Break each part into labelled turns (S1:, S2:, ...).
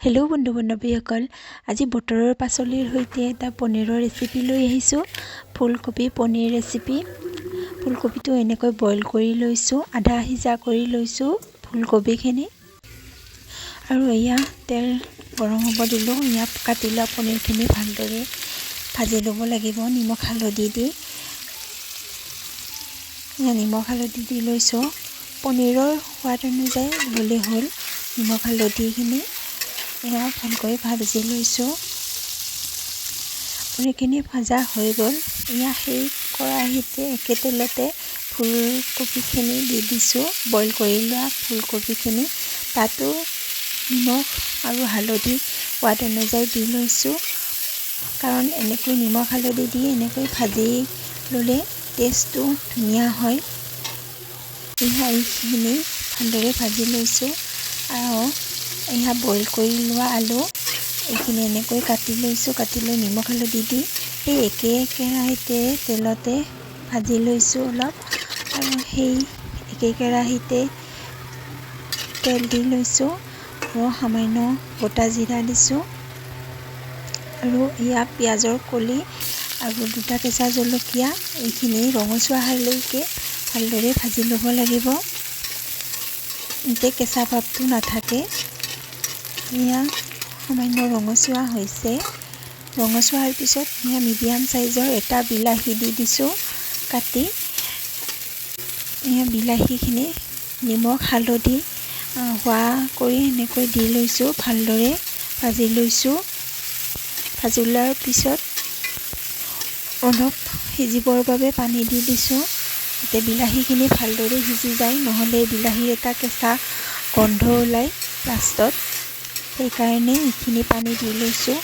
S1: Hello' বন্ধু বান্ধৱীসকল, আজি বতৰৰ পাচলিৰ সৈতে এটা পনীৰৰ ৰেচিপি লৈ আহিছোঁ। ফুলকবি পনীৰ ৰেচিপি। ফুলকবিটো এনেকৈ বইল কৰি লৈছোঁ, আধা সিজা কৰি লৈছোঁ ফুলকবিখিনি। আৰু এয়া তেল গৰম হ'ব দিলোঁ। এয়া কাটি লোৱা পনীৰখিনি ভালদৰে ভাজি ল'ব লাগিব নিমখ হালধি দি। নিমখ হালধি দি লৈছোঁ। পনীৰৰ সোৱাদ অনুযায়ী ল'লে হ'ল নিমখ হালধিখিনি। এয়া ভালকৈ ভাজি লৈছোঁ। পনীৰখিনি ভাজা হৈ গ'ল। এয়া সেই কেৰাহীতে একে তেলতে ফুলকবিখিনি দি দিছোঁ, বইল কৰি লোৱা ফুলকবিখিনি। তাতো নিমখ আৰু হালধি সোৱাদ অনুযায়ী দি লৈছোঁ, কাৰণ এনেকৈ নিমখ হালধি দি এনেকৈ ভাজি ল'লে টেষ্টটো ধুনীয়া হয়। এইখিনি ভালদৰে ভাজি লৈছোঁ। আৰু এয়া বইল কৰি লোৱা আলু এইখিনি এনেকৈ কাটি লৈছোঁ। কাটি লৈ নিমখ হালধি দি সেই একে কেৰাহীতে তেলতে ভাজি লৈছোঁ অলপ। আৰু সেই একে কেৰাহীতে তেল দি লৈছোঁ আৰু সামান্য গোটা জিৰা দিছোঁ। আৰু এয়া পিঁয়াজৰ কলি আৰু দুটা কেঁচা জলকীয়া এইখিনি ৰঙচুৱা হোৱালৈকে ভালদৰে ভাজি ল'ব লাগিব, যাতে কেঁচা ভাৱটো নাথাকে। এয়া সামান্য ৰঙচুৱা হৈছে। ৰঙচুৱা হোৱাৰ পিছত এয়া মিডিয়াম চাইজৰ এটা বিলাহী দি দিছোঁ কাটি। এয়া বিলাহীখিনি নিমখ হালধি হোৱা কৰি এনেকৈ দি লৈছোঁ, ভালদৰে ভাজি লৈছোঁ। ভাজি লোৱাৰ পিছত অলপ সিজিবৰ বাবে পানী দি দিছোঁ, যাতে বিলাহীখিনি ভালদৰে সিজি যায়, নহ'লে বিলাহীৰ এটা কেঁচা গন্ধ ওলায় লাষ্টত। সেইকাৰণে এইখিনি পানী দি লৈছোঁ।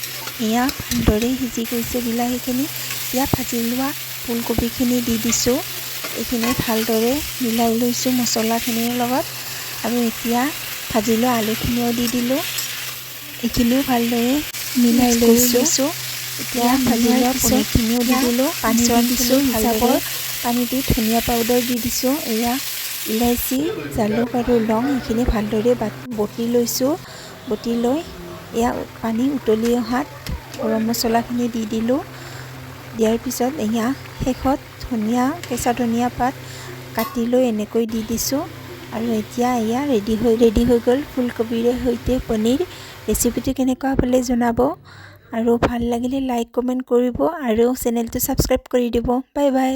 S1: এয়া ভালদৰে সিজি গৈছে বিলাহীখিনি। এয়া ভাজি লোৱা ফুলকবিখিনি দি দিছোঁ। এইখিনি ভালদৰে মিলাই লৈছোঁ মছলাখিনিৰ লগত। আৰু এতিয়া ভাজি লোৱা আলুখিনিও দি দিলোঁ। এইখিনিও ভালদৰে মিলাই লৈছোঁ। এতিয়া ভাজি লোৱা পনীৰখিনিও দি দিলোঁ। পানী দি দিছোঁ হিচাপৰ। পানী দি ধনিয়া পাউডাৰ দি দিছোঁ। এয়া ইলাচি, জালুক আৰু লং এইখিনি ভালদৰে বটি লৈছোঁ। বটি লৈ এয়া পানী উতলি অহাত গৰম মছলাখিনি দি দিলোঁ। দিয়াৰ পিছত এয়া শেষত কেঁচা ধনিয়া পাত কাটি লৈ এনেকৈ দি দিছোঁ। আৰু এতিয়া এয়া ৰেডি হৈ গ'ল ফুলকবিৰে সৈতে পনীৰ। ৰেচিপিটো কেনেকুৱা পালে জনাব, আৰু ভাল লাগিলে লাইক কমেণ্ট কৰিব আৰু চেনেলটো ছাবস্ক্ৰাইব কৰি দিব। Bye bye.